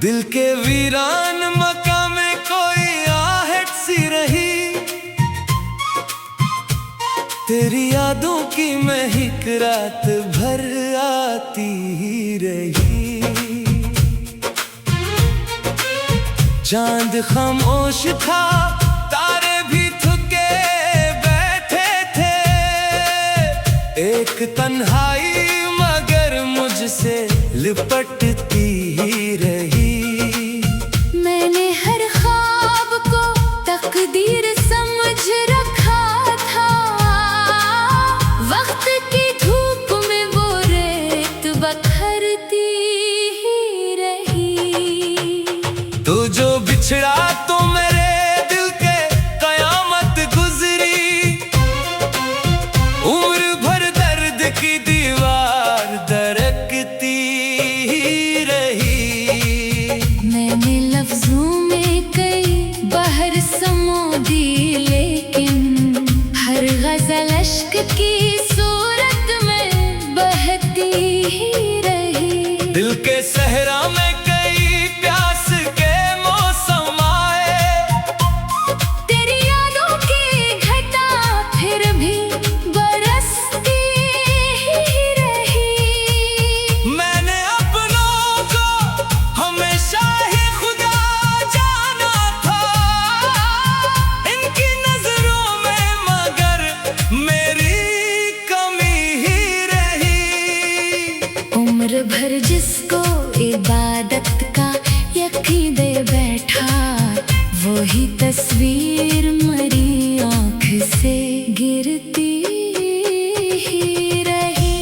दिल के वीरान मकाम में कोई आहट सी रही, तेरी यादों की महक रात भर आती ही रही। चांद खामोश था, तारे भी थके बैठे थे, एक तन्हाई मगर मुझसे लिपटती ही रही। मैंने हर ख्वाब को तकदीर समझ रखा था, वक्त की धूप में वो रेत बखरती ही रही। तू जो बिछड़ा तो मेरे दिल के कयामत गुजरी, उम्र भर दर्द की दीवार दरकती ही रही। मैंने लफ्जों में कई बहर समो दी, लेकिन हर गजल अश्क की सूरत में बहती ही रही। दिल के सहरा में कई प्यास के मौसम आए, तेरी यादों की घटा फिर भी बरसती ही रही। मैंने अपनों को हमेशा ही खुदा जाना था, इनकी नजरों में मगर मेरी कमी ही रही। उम्र भर जिसको इबादत का यकीन दे बैठा, वही तस्वीर मरी आँख से गिरती ही रही।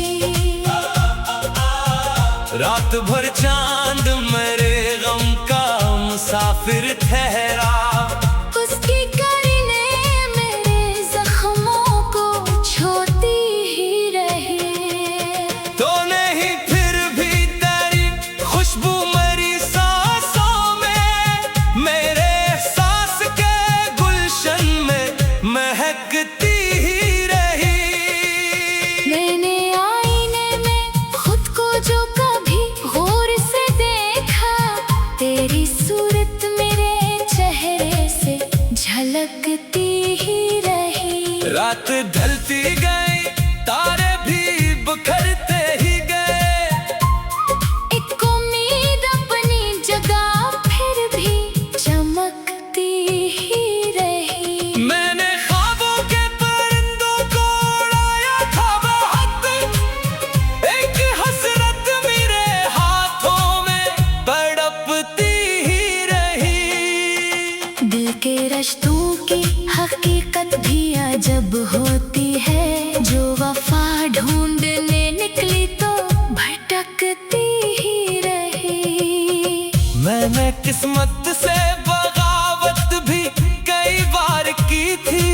रात भर चांद मेरे गम का मुसाफिर ठहरा, उसकी किरणें मेरे जख्मों को छूती ही रही। तो नहीं फिर भी तेरी खुशबू मेरी सांसों में, मेरे एहसास के गुलशन में महकती ही रही। मैंने आईने में खुद को जो कभी गौर से देखा, तेरी सूरत मेरे चेहरे से झलकती ही रही। रात ढलती गई, तारे भी बिखरते ही गए, एक उम्मीद अपनी जगह फिर भी चमकती ही रही। मैंने ख्वाबों के परिंदों को उड़ाया था बहुत, एक हसरत मेरे हाथों में तड़पती ही रही। दिल के रिश्तों की हकीकत भी अजब होती है, जो वफा ढूंढने निकली तो भटकती ही रही। मैंने किस्मत से बगावत भी कई बार की थी,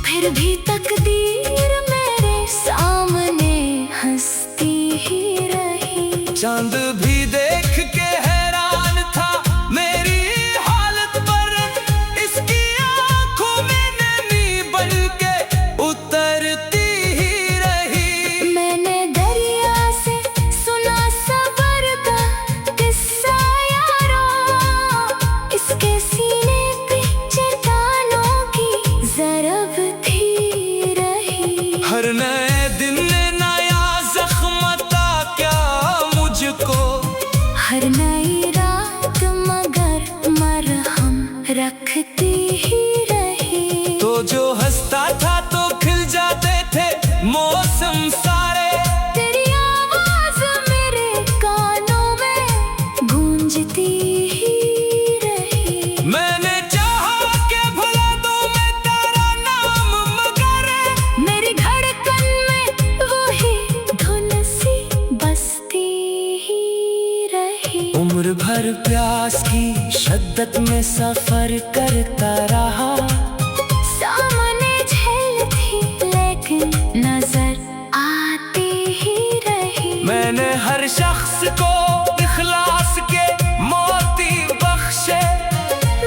फिर भी तकदीर मेरे सामने हंसती ही रही। चांद भी देख के हैरान था मेरी हालत पर, इसकी आंखों में नमी बनके उतरती ही रही। मैंने दरिया से सुना सबर का किस्सा यारो, इसके सीने पे चट्टानों की ज़रब थी रही। हर नए दिन ने नया जख्म था क्या मुझको, उम्र भर प्यास की शिद्दत में सफर करता रहा। सामने झील थी लेकिन नजर आती ही रही। मैंने हर शख्स को इखलास के मोती बख्शे,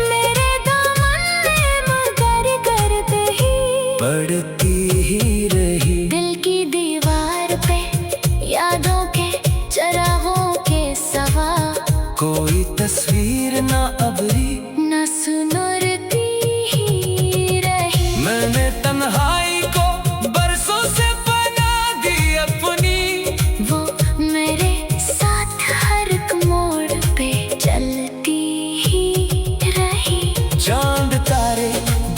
मेरे दामन में मगर गर्द ही बढ़ती ही रही। दिल की दीवार पे यादों के चरागों के सवा, कोई तस्वीर ना अबरी न सुनुरती ही रही। मैंने तन्हाई को बरसों से बना दी अपनी, वो मेरे साथ हर एक मोड़ पे चलती ही रही। चांद तारे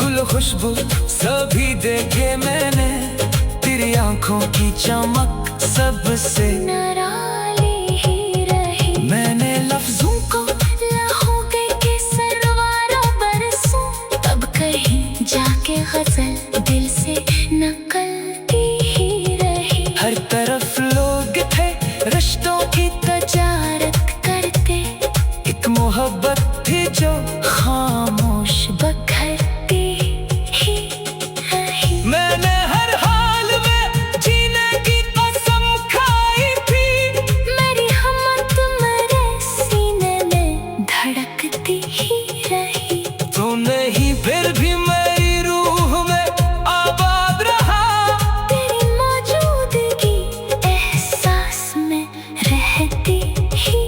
गुल खुशबू सभी देखे मैंने, तेरी आंखों की चमक सबसे निराली ही रही। मैंने लफ्जों को लहू के केसरवारों बरसों, तब कहीं जाके गजल दिल से नकलती ही रही। हर तरफ लोग थे रिश्तों की तजारत करते, एक मोहब्बत थी जो खामोश। बखरती ही रही। मैंने हर हाल में जीने की कसम खाई थी, मेरी हिम्मत मेरे सीने में धड़कती ही रही। तू नहीं फिर भी मेरी रूह में आबाद रहा। तेरी मौजूदगी एहसास में रहती ही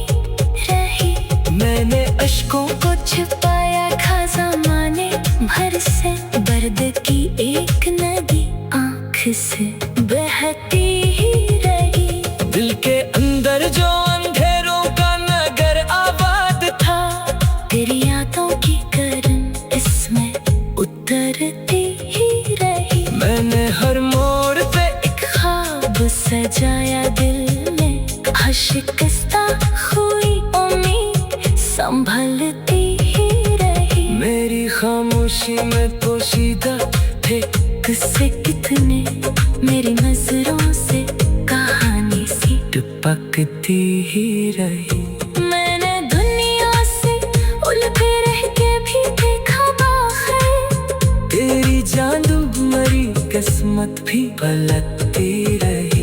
रही। मैंने अश्कों को छिपाया था ज़माने भर से, दर्द की एक नदी आँख से बहती ही रही। दिल के अंदर जो अंधेरों का नगर आबाद था, तेरी यादों की करन इसमें उतरती ही रही। मैंने हर मोड़ पे एक ख्वाब सजाया दिल में, शिकस्ता हुई उम्मीद संभलती ही रही। मेरी खामोशी में पोशीदा थे किससे कितने मेरी नजरों से कहानी सी टपकती ही रही। मैंने दुनिया से उलझे रह के भी देखा बाहर, तेरी जादू मरी किस्मत भी पलटती रही।